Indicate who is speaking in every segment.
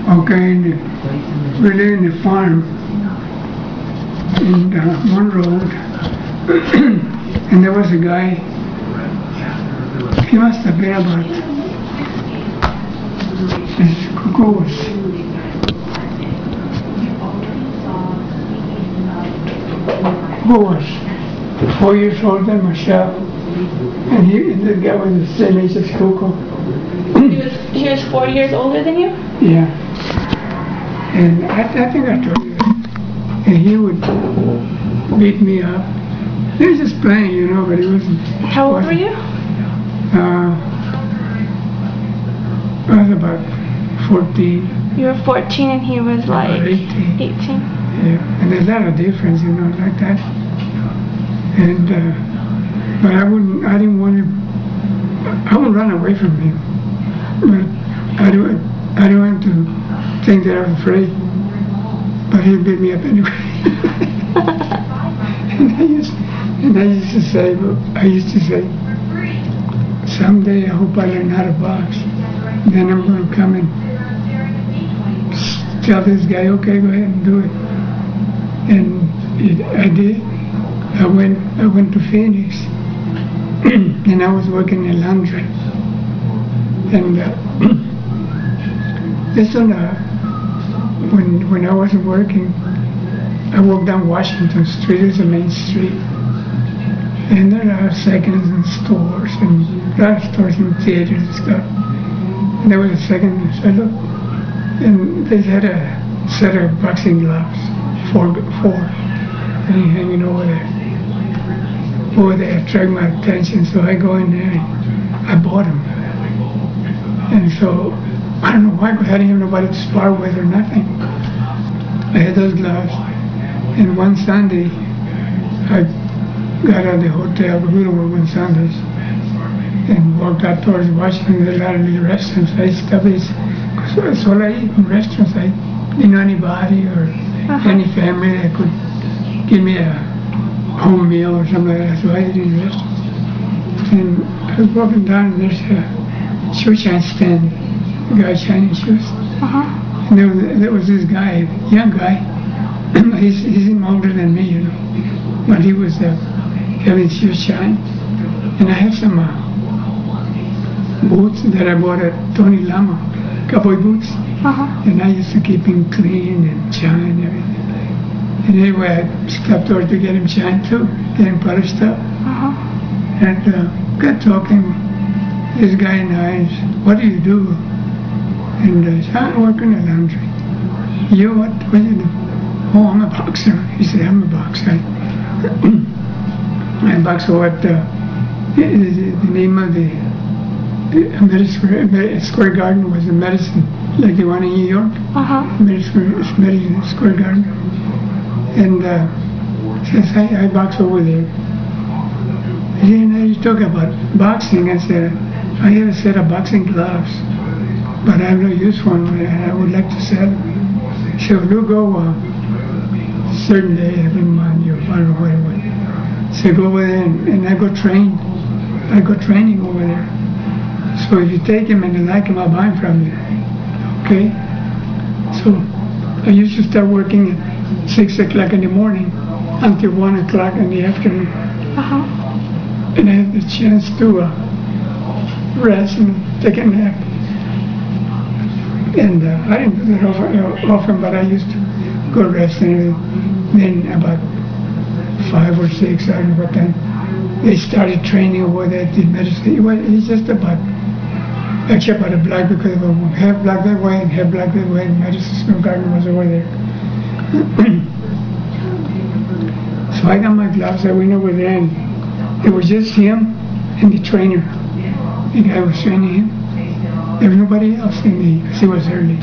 Speaker 1: Okay, we live in the farm in one road, and there was a guy. He must have been about who was 4 years older than myself, and the guy was the same age as Coco.
Speaker 2: He was 4 years older than you?
Speaker 1: Yeah. And I think I told you that. And he would beat me up. He was just playing, but he wasn't.
Speaker 2: How old were you?
Speaker 1: I was about 14.
Speaker 2: You were 14 and he was like
Speaker 1: 18.
Speaker 2: 18.
Speaker 1: Yeah, and there's a lot of difference, like that. And, but I didn't want to, I would run away from him. But I don't want to think that I was afraid, but he beat me up anyway. and I used to say, someday I hope I learn how to box. Then I'm going to come and tell this guy, okay, go ahead and do it. And I did. I went to Phoenix, and I was working in laundry. And this one, when I wasn't working, I walked down Washington Street. It's a main street, and there are seconds and stores and drugstores and theaters and stuff. And there was a second. So I looked, and they had a set of boxing gloves, four, hanging over there. Boy, they attract my attention. So I go in there and I bought them. And so I don't know why, because I didn't have nobody to spar with or nothing. I had those gloves. And one Sunday, I got out of the hotel, we don't work on Sundays, and walked out towards Washington. There's a lot of little restaurants. I established, because that's all I eat in restaurants. I didn't know anybody or any family that could give me a home meal or something like that. So I ate in restaurants. And I was walking down, and there's a shoe shine stand, a guy shining shoes. And there was this guy, young guy. He's even older than me, but he was having shoes shine. And I have some boots that I bought at Tony Lama, cowboy boots. And I used to keep him clean and shine and everything. And anyway, I stopped over to get him shine too, get him polished up. And got talking. This guy and I said, what do you do? And I said, I work in the laundry. You, what do you do? Oh, I'm a boxer. He said, I'm a boxer. I box what the name of the Madison Square Garden was the Madison, like the one in New York. Madison Square Garden. And says, I box over there. And I talk about boxing. I said, I have a set of boxing gloves, but I have no use for them, and I would like to sell them. So we'll go certain day, every month, or I don't know what it was. So I go over there and I go train. I go training over there. So if you take him and you like him, I'll buy him from you. Okay? So I used to start working at 6 o'clock in the morning until 1 o'clock in the afternoon. And I had the chance to rest and take a nap. And I didn't do that often, but I used to go rest. And then about 5 or 6, I don't know what time, they started training over there at the medicine. It's just about, actually about a block, because of half block that way and half block that way, and Madison Square Garden was over there. So I got my gloves, I went over there, and it was just him and the trainer. The guy was training him. There was nobody else because he was early.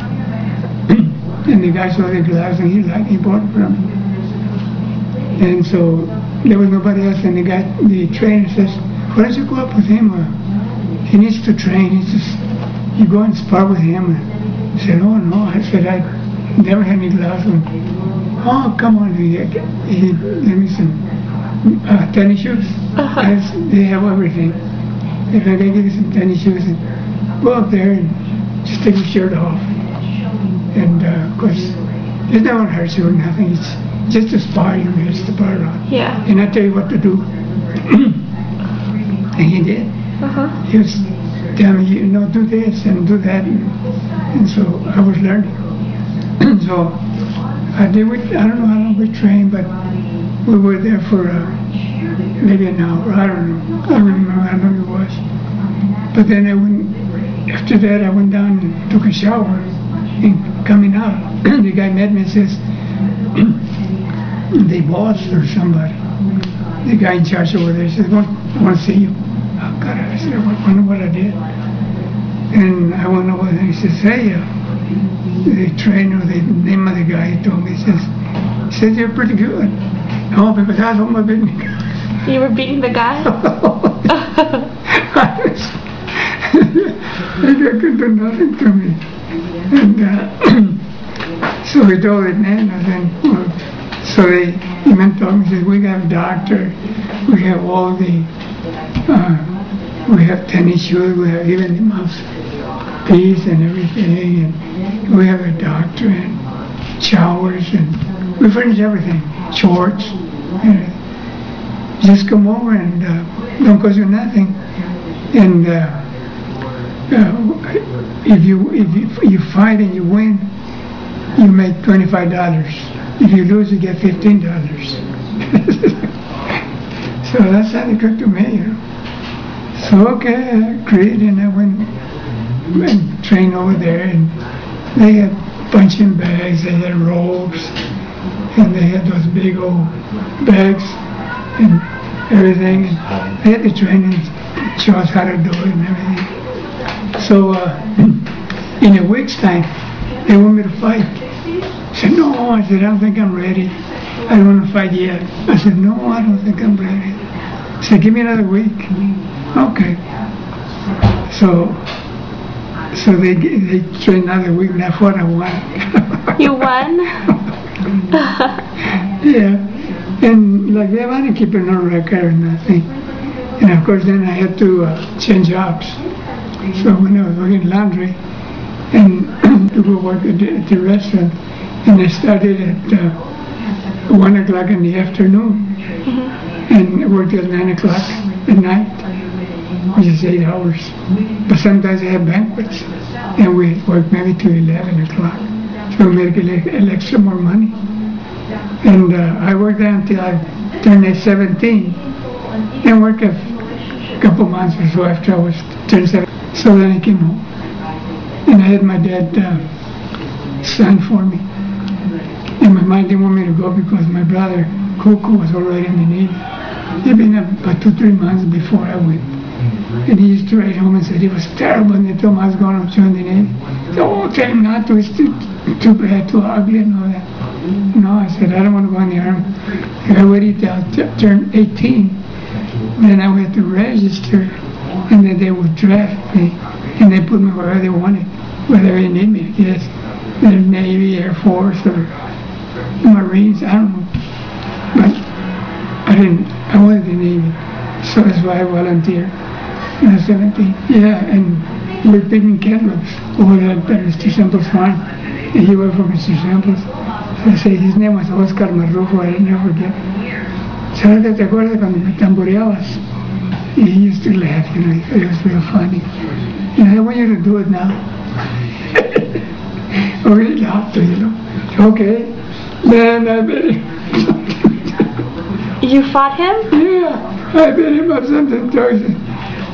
Speaker 1: And the guy saw the gloves and he bought it from me. And so there was nobody else, and the trainer says, why don't you go up with him? He needs to train. He says, you go and spar with him. And I said, oh no. I said, I never had any gloves on. Oh, come on. He gave me some tennis shoes. They have everything. If I can give you some tennis shoes, and go up there and just take your shirt off. And of course, it never hurts you or nothing. It's just to spar you, it's to bar on.
Speaker 2: Yeah.
Speaker 1: And I tell you what to do. And he did. He was telling me, do this and do that. And so I was learning. So I don't know how long we trained, but we were there for maybe an hour. I don't know. I don't remember how long it was. But then after that I went down and took a shower. And coming out, the guy met me and says, the boss or somebody, the guy in charge over there, says, I want to see you. Oh, God, I said, I wonder what I did. And I went over there and he says, hey, the trainer, the name of the guy, he told me, he says, you're pretty good. No, because I was on my business.
Speaker 2: You were beating the guy?
Speaker 1: He could do nothing to me. And so he told it, man, and then, so he went to me, he said, we have a doctor, we have all the, we have tennis shoes, we have even the mouthpiece and everything, and we have a doctor and showers, and we furnish everything, shorts, and just come over and don't cost you nothing. And if you fight and you win, you make $25. If you lose, you get $15. So that's how they cooked to me. So okay, I agreed, and I went and trained over there, and they had punching bags, they had ropes, and they had those big old bags and everything. And they had the training, show us how to do it and everything. So in a week's time, they want me to fight. I said, no. I said, I don't think I'm ready. I don't want to fight yet. I said, no, I don't think I'm ready. I said, give me another week. Okay. So they trained another week, and that's what I won.
Speaker 2: You won?
Speaker 1: Yeah. And like they wanted to keep no record or nothing. And of course then I had to change jobs. So when I was working laundry and to go work at the restaurant, and I started at 1 o'clock in the afternoon and worked till 9 o'clock at night, which is 8 hours. But sometimes I had banquets and we worked maybe till 11 o'clock. So we made a little extra more money. And I worked there until I turned 17 and worked a couple months or so after I was turned 17. So then I came home and I had my dad sign for me. And my mom didn't want me to go because my brother, Cuckoo, was already in the Navy. He'd been up about 2-3 months before I went. And he used to write home and said it was terrible, and they told him I was going to join the Navy. Oh, tell him not to, it's too bad, too ugly and all that. No, I said, I don't want to go in the Army. I waited till I turned 18. Then I went to register, and then they would draft me, and they put me wherever they wanted, whether they need me, I guess. The Navy, Air Force, or Marines, I don't know. But I wanted the Navy, so that's why I volunteered when I was 17. Yeah, and we're picking cantaloupes over there at Mr. Samples' farm, and he worked for Mr. Samples. I say, his name was Oscar Marrufo, I'll never forget. So te acuerdas cuando me tamboreabas? He used to laugh, it was real funny. And I want you to do it now. Oh, he laughed, Okay, then I bet him.
Speaker 2: You fought him?
Speaker 1: Yeah, I bet him up something.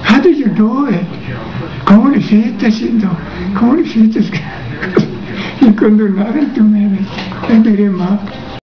Speaker 1: How did you do it? ¿Cómo le hiciste, Shindo? ¿Cómo le hiciste? He couldn't do nothing to me. I beat him up.